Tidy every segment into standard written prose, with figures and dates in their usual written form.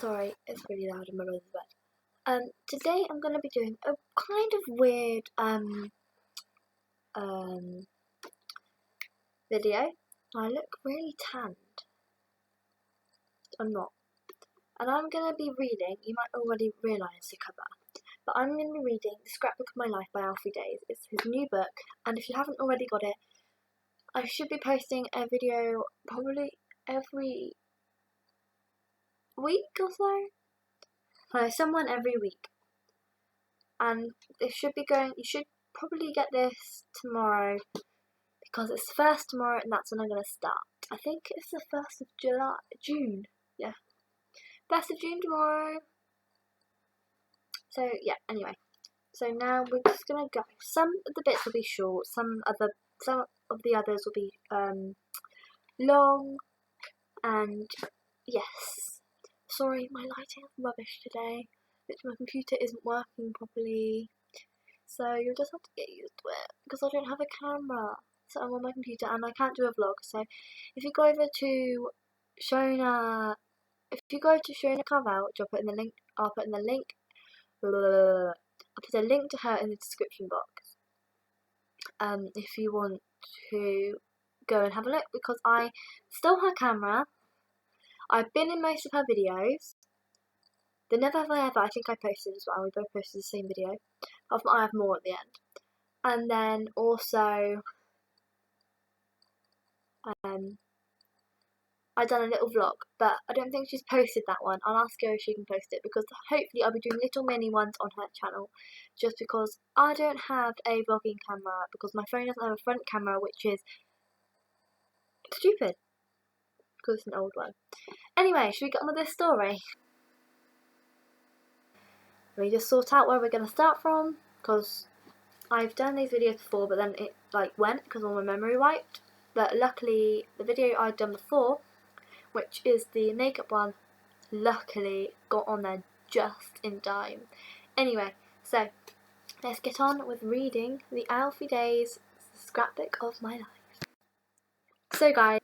Sorry, it's really loud in my brother's bed. Today I'm gonna be doing a kind of weird video. I look really tanned. I'm not. And I'm gonna be reading, you might already realise the cover, but I'm gonna be reading The Scrapbook of My Life by Alfie Days. It's his new book, and if you haven't already got it, I should be posting a video probably every week or so. Someone every week. And it should be going, you should probably get this tomorrow because it's the 1st tomorrow and that's when I'm going to start. I think it's the 1st of June. Yeah. 1st of June tomorrow. So yeah, anyway. So now we're just going to go. Some of the bits will be short, some of the others will be long, and yes. Sorry, my lighting is rubbish today. My computer isn't working properly. So you'll just have to get used to it because I don't have a camera. So I'm on my computer and I can't do a vlog. So if you go over to Shona, Carval, which I'll put in the link. I'll put a link to her in the description box. If you want to go and have a look, because I stole her camera. I've been in most of her videos. The Never Have I Ever, I think I posted as well. We both posted the same video. I have more at the end. And then also, I've done a little vlog, but I don't think she's posted that one. I'll ask her if she can post it, because hopefully I'll be doing little mini ones on her channel, just because I don't have a vlogging camera, because my phone doesn't have a front camera, which is stupid, because it's an old one. Anyway, should we get on with this story? Let me just sort out where we're going to start from, because I've done these videos before, but then it went because all my memory wiped. But luckily, the video I'd done before, which is the makeup one, luckily got on there just in time. Anyway, so let's get on with reading the Alfie Days Scrapbook of My Life. So guys,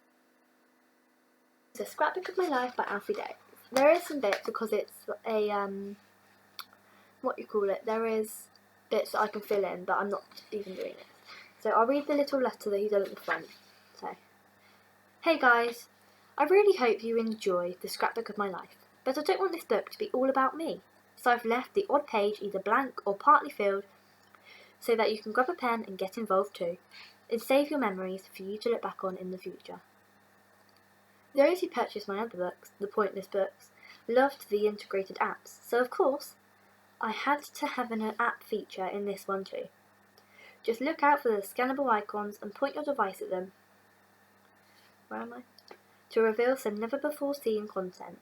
the Scrapbook of My Life by Alfie Days. There is some bits because it's a there is bits that I can fill in, but I'm not even doing it. So I'll read the little letter that he did at the front. So, hey guys, I really hope you enjoy the Scrapbook of My Life, but I don't want this book to be all about me. So I've left the odd page either blank or partly filled so that you can grab a pen and get involved too, and save your memories for you to look back on in the future. Those who purchased my other books, the Pointless books, loved the integrated apps, so of course I had to have an app feature in this one too. Just look out for the scannable icons and point your device at them. Where am I? To reveal some never before seen content,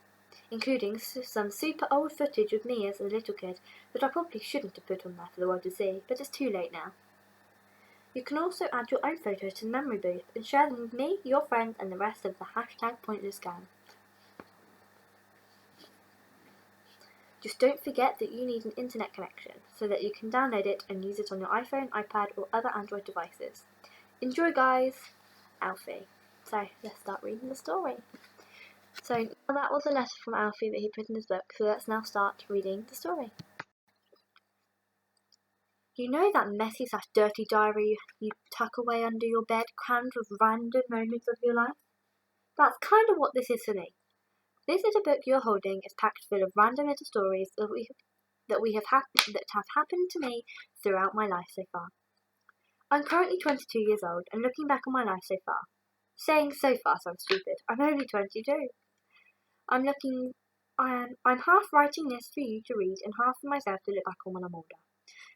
including some super old footage of me as a little kid that I probably shouldn't have put on there for the world to see, but it's too late now. You can also add your own photos to the memory booth and share them with me, your friends, and the rest of the #PointlessGang. Just don't forget that you need an internet connection so that you can download it and use it on your iPhone, iPad, or other Android devices. Enjoy, guys! Alfie. So, let's start reading the story. So, that was a letter from Alfie that he put in his book, so let's now start reading the story. You know that messy/dirty diary you tuck away under your bed, crammed with random moments of your life? That's kind of what this is for me. This little book you're holding is packed full of random little stories that have happened to me throughout my life so far. I'm currently 22 years old, and looking back on my life so far, saying so far sounds stupid. I'm only 22. I'm half writing this for you to read, and half for myself to look back on when I'm older,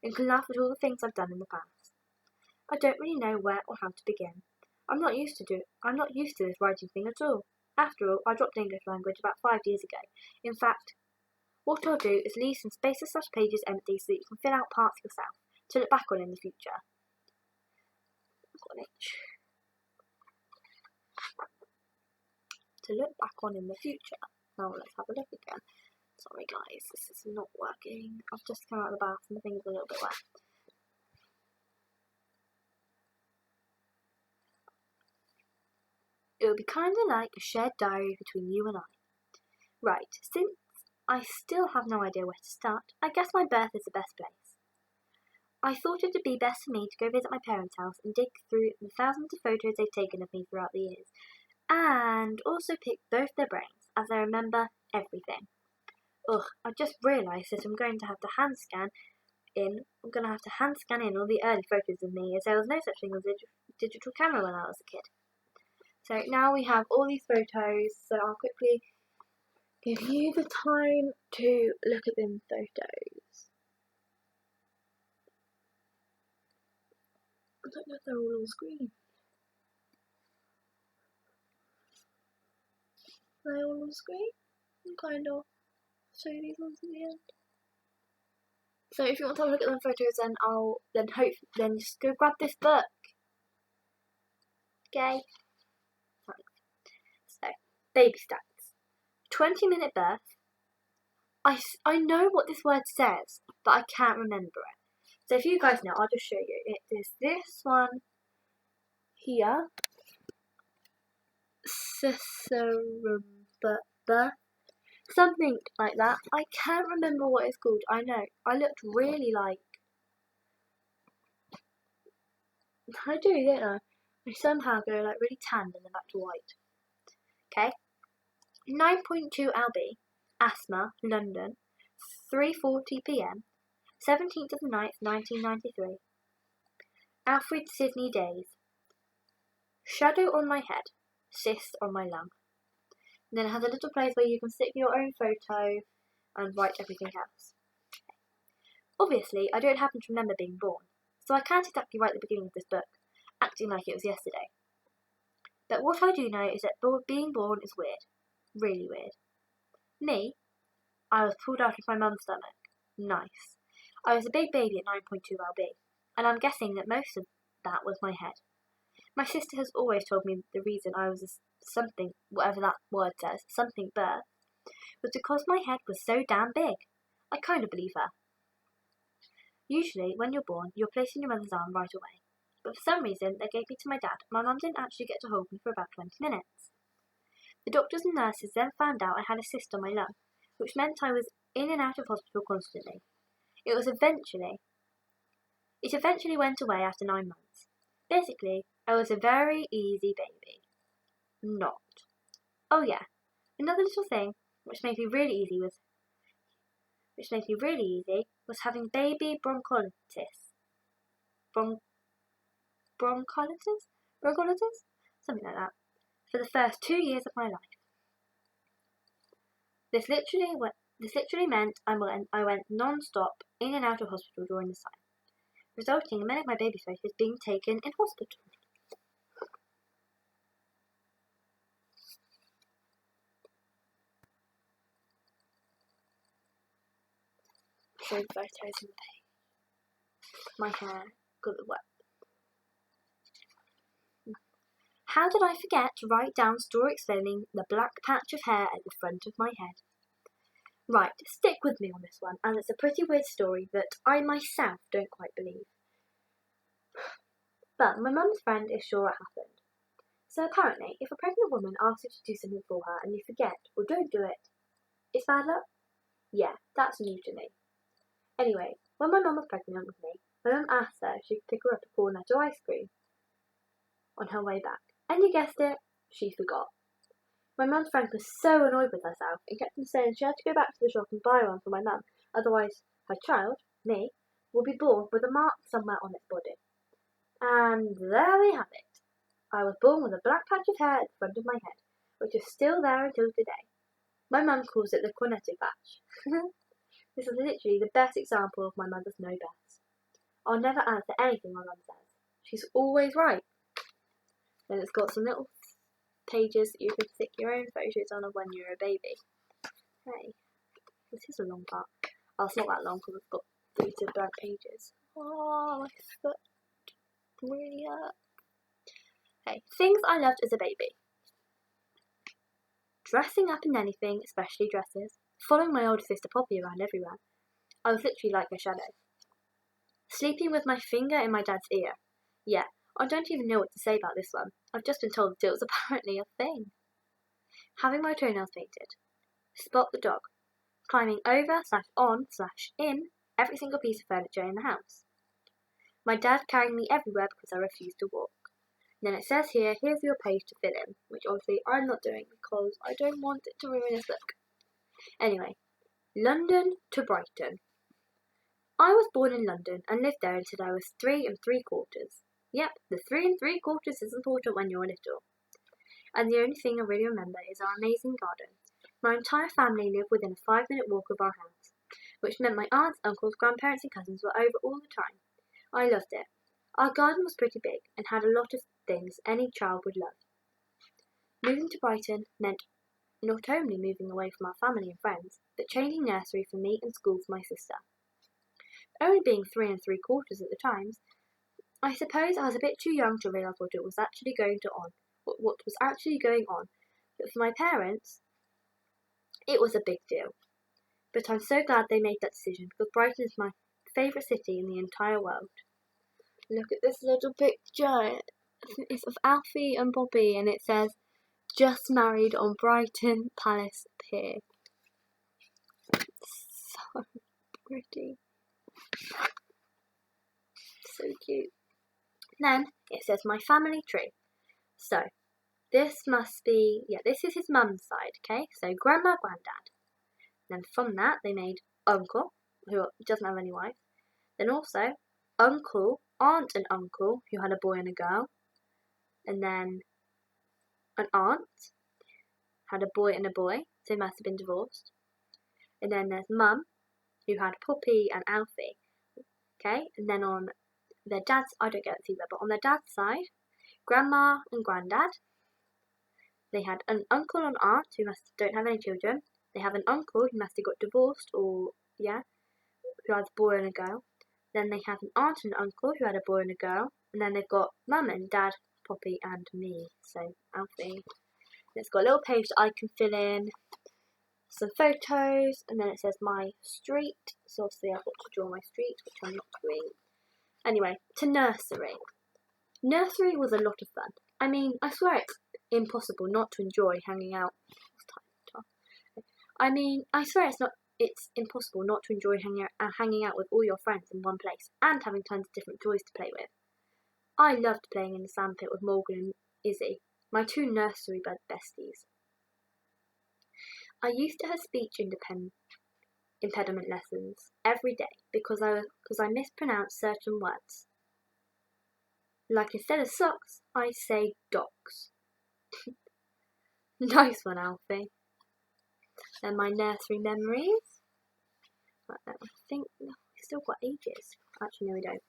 and can laugh at all the things I've done in the past. I don't really know where or how to begin. I'm not used to this writing thing at all. After all, I dropped English language about 5 years ago. In fact, what I'll do is leave some spaces/pages empty so that you can fill out parts yourself to look back on in the future. To look back on in the future. Now let's have a look again. Sorry guys, this is not working. I've just come out of the bath and the thing's a little bit wet. It would be kind of like a shared diary between you and I. Right, since I still have no idea where to start. I guess my birth is the best place. I thought it would be best for me to go visit my parents' house and dig through the thousands of photos they've taken of me throughout the years, and also pick both their brains, as I remember everything. Ugh, I just realised that I'm going to have to hand scan in all the early photos of me, as there was no such thing as a digital camera when I was a kid. So now we have all these photos, so I'll quickly give you the time to look at them photos. I don't know if they're all on screen. Are they all on screen? Kind of. Show you these ones at the end. So if you want to have a look at them photos, then just go grab this book. Okay. So baby stats. 20-minute birth. I know what this word says, but I can't remember it. So if you guys know, I'll just show you. It is this one here. Something like that. I can't remember what it's called. I know. I looked really like... I do, don't I? I somehow go like really tan and then back to white. Okay. 9.2 lb. Asthma, London. 3:40 p.m. 17th of the 9th, 1993. Alfred Sidney Days. Shadow on my head. Cyst on my lung. And then it has a little place where you can stick your own photo and write everything else. Obviously, I don't happen to remember being born, so I can't exactly write the beginning of this book, acting like it was yesterday. But what I do know is that being born is weird. Really weird. Me? I was pulled out of my mum's stomach. Nice. I was a big baby at 9.2 lb, and I'm guessing that most of that was my head. My sister has always told me the reason I was something, whatever that word says, something birth, was because my head was so damn big. I kind of believe her. Usually, when you're born, you're placed in your mother's arm right away. But for some reason, they gave me to my dad. My mum didn't actually get to hold me for about 20 minutes. The doctors and nurses then found out I had a cyst on my lung, which meant I was in and out of hospital constantly. It eventually went away after 9 months. Basically, I was a very easy baby. Not. Oh yeah, another little thing which made me really easy was having baby bronchitis. Bronchitis? Something like that. For the first 2 years of my life. This literally meant I went non-stop in and out of hospital during this time, resulting in many of my baby photos being taken in hospital. Show the photos in the page. My hair got wet. How did I forget to write down story explaining the black patch of hair at the front of my head? Right, stick with me on this one, as it's a pretty weird story that I myself don't quite believe. But my mum's friend is sure it happened. So apparently, if a pregnant woman asks you to do something for her and you forget or don't do it, it's bad luck? Yeah, that's new to me. Anyway, when my mum was pregnant with me, my mum asked her if she could pick her up a cornetto ice cream on her way back. And you guessed it, she forgot. My mum's friend was so annoyed with herself and kept on saying she had to go back to the shop and buy one for my mum, otherwise her child, me, will be born with a mark somewhere on its body. And there we have it. I was born with a black patch of hair at the front of my head, which is still there until today. My mum calls it the cornetto patch. This is literally the best example of my mother's no best. I'll never answer anything my mum says. She's always right. Then it's got some little pages that you can stick your own photos on of when you're a baby. Hey, this is a long part. Oh, it's not that long because it's got 3 blank pages. Oh, my foot really hurt. Hey, things I loved as a baby. Dressing up in anything, especially dresses. Following my older sister Poppy around everywhere. I was literally like her shadow. Sleeping with my finger in my dad's ear. Yeah, I don't even know what to say about this one. I've just been told that it was apparently a thing. Having my toenails painted. Spot the dog. climbing over/on/in every single piece of furniture in the house. My dad carrying me everywhere because I refused to walk. And then it says here, here's your page to fill in, which obviously I'm not doing because I don't want it to ruin his book. Anyway, London to Brighton. I was born in London and lived there until I was 3 3/4. Yep, the 3 3/4 is important when you're little. And the only thing I really remember is our amazing garden. My entire family lived within a 5-minute walk of our house, which meant my aunts, uncles, grandparents and cousins were over all the time. I loved it. Our garden was pretty big and had a lot of things any child would love. Moving to Brighton meant not only moving away from our family and friends, but changing nursery for me and school for my sister. Only being 3 3/4 at the times, I suppose I was a bit too young to realise what was actually going on. But for my parents, it was a big deal. But I'm so glad they made that decision because Brighton is my favourite city in the entire world. Look at this little picture. It's of Alfie and Bobby and it says, just married on Brighton Palace Pier. So pretty. So cute. Then it says my family tree. So this is his mum's side, okay? So grandma, granddad. Then from that they made uncle, who doesn't have any wives. Then also uncle, aunt and uncle, who had a boy and a girl. And then an aunt had a boy and a boy, so they must have been divorced. And then there's mum, who had Poppy and Alfie. Okay, and then on their dad's, I don't get it either, but on their dad's side, grandma and granddad. They had an uncle and aunt who don't have any children. They have an uncle who must have got divorced who has a boy and a girl. Then they have an aunt and uncle who had a boy and a girl. And then they've got mum and dad, Poppy and me, so Alfie. It's got a little page that I can fill in, some photos, and then it says my street. So obviously I've got to draw my street, which I'm not doing. Anyway, to nursery. Nursery was a lot of fun. I mean, I swear it's impossible not to enjoy hanging out. It's impossible not to enjoy hanging out with all your friends in one place and having tons of different toys to play with. I loved playing in the sandpit with Morgan and Izzy, my 2 nursery besties. I used to have speech impediment lessons every day because I mispronounced certain words. Like instead of socks, I say docks. Nice one, Alfie. Then my nursery memories. I think we've still got ages. Actually, no, we don't.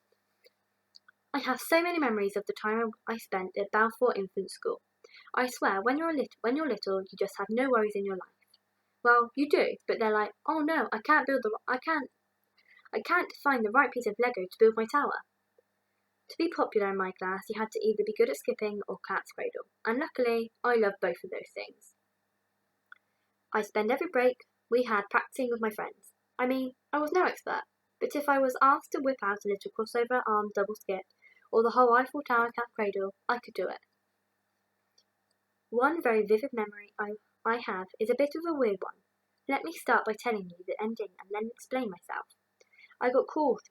I have so many memories of the time I spent at Balfour Infant School. I swear, when you're little, you just have no worries in your life. Well, you do, but they're like, oh no, I can't find the right piece of Lego to build my tower. To be popular in my class, you had to either be good at skipping or cat's cradle, and luckily, I loved both of those things. I spent every break we had practicing with my friends. I mean, I was no expert, but if I was asked to whip out a little crossover arm double skip, or the whole Eiffel Tower cat cradle, I could do it. One very vivid memory I have is a bit of a weird one. Let me start by telling you the ending and then explain myself. I got caught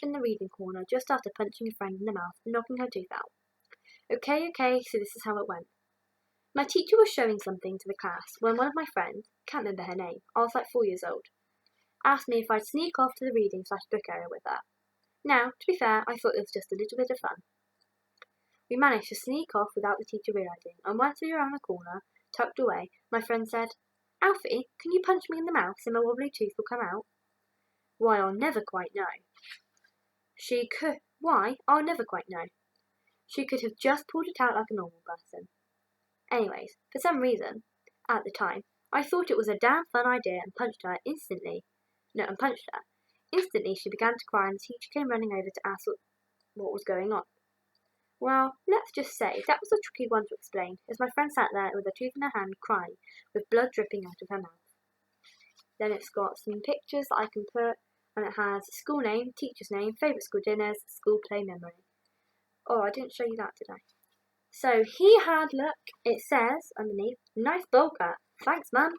in the reading corner just after punching a friend in the mouth and knocking her tooth out. Okay, so this is how it went. My teacher was showing something to the class when one of my friends, can't remember her name, I was like 4 years old, asked me if I'd sneak off to the reading/book area with her. Now, to be fair, I thought it was just a little bit of fun. We managed to sneak off without the teacher realising, and once we were around the corner, tucked away, my friend said, Alfie, can you punch me in the mouth so my wobbly tooth will come out? Why, I'll never quite know. She could have just pulled it out like a normal person. Anyways, for some reason, at the time, I thought it was a damn fun idea and punched her. Instantly, she began to cry and the teacher came running over to ask what was going on. Well, let's just say that was a tricky one to explain, as my friend sat there with a tooth in her hand crying, with blood dripping out of her mouth. Then it's got some pictures that I can put, and it has school name, teacher's name, favourite school dinners, school play memory. Oh, I didn't show you that, did I? So he had, look, it says underneath, nice bowl cut. Thanks, Mum.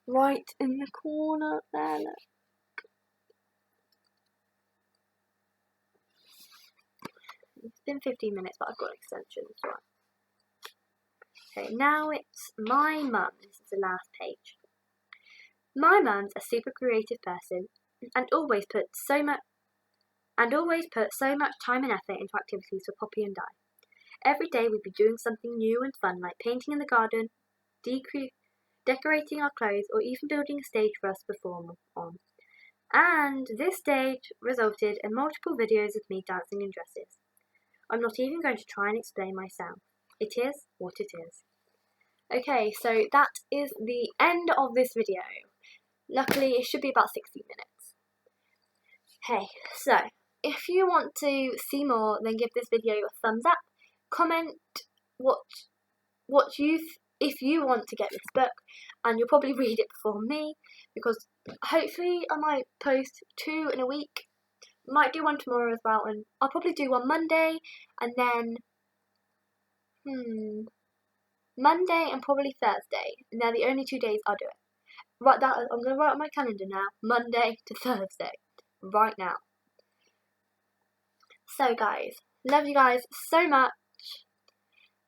right in the corner there, look. It's been 15 minutes, but I've got an extension as well. Okay, now it's my mum. This is the last page. My mum's a super creative person and always puts so much time and effort into activities for Poppy and I. Every day we'd be doing something new and fun, like painting in the garden, decorating our clothes, or even building a stage for us to perform on. And this stage resulted in multiple videos of me dancing in dresses. I'm not even going to try and explain myself. It is what it is. Okay, so that is the end of this video. Luckily, it should be about 60 minutes. Hey, so if you want to see more, then give this video a thumbs up. Comment if you want to get this book, and you'll probably read it before me, because hopefully I might post 2 in a week. Might do one tomorrow as well, and I'll probably do one Monday, and then Monday and probably Thursday, and they're the only 2 days I'll do it. I'm going to write on my calendar now, Monday to Thursday, right now. So guys, love you guys so much,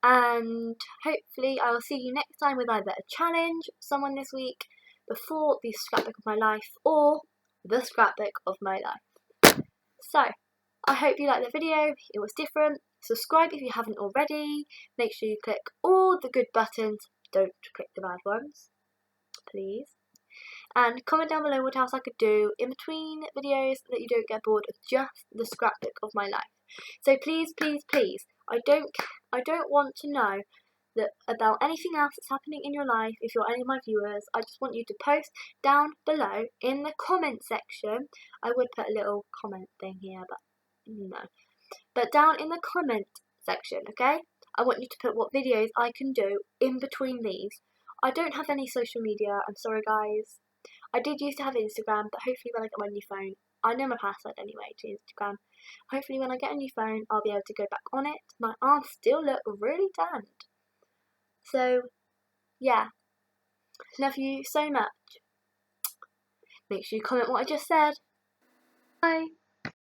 and hopefully I will see you next time with either a challenge, someone this week, before the scrapbook of my life, or the scrapbook of my life. So, I hope you liked the video. It was different. Subscribe if you haven't already. Make sure you click all the good buttons. Don't click the bad ones, please. And comment down below what else I could do in between videos so that you don't get bored of just the scrapbook of my life. So please, please, please, I don't want to know about anything else that's happening in your life. If you're any of my viewers, I just want you to post down below in the comment section. I would put a little comment thing here, but no. But down in the comment section, okay? I want you to put what videos I can do in between these. I don't have any social media, I'm sorry guys. I did used to have Instagram, but hopefully when I get my new phone, I know my password anyway to Instagram. Hopefully when I get a new phone, I'll be able to go back on it. My arms still look really tanned. So, yeah. Love you so much. Make sure you comment what I just said. Bye.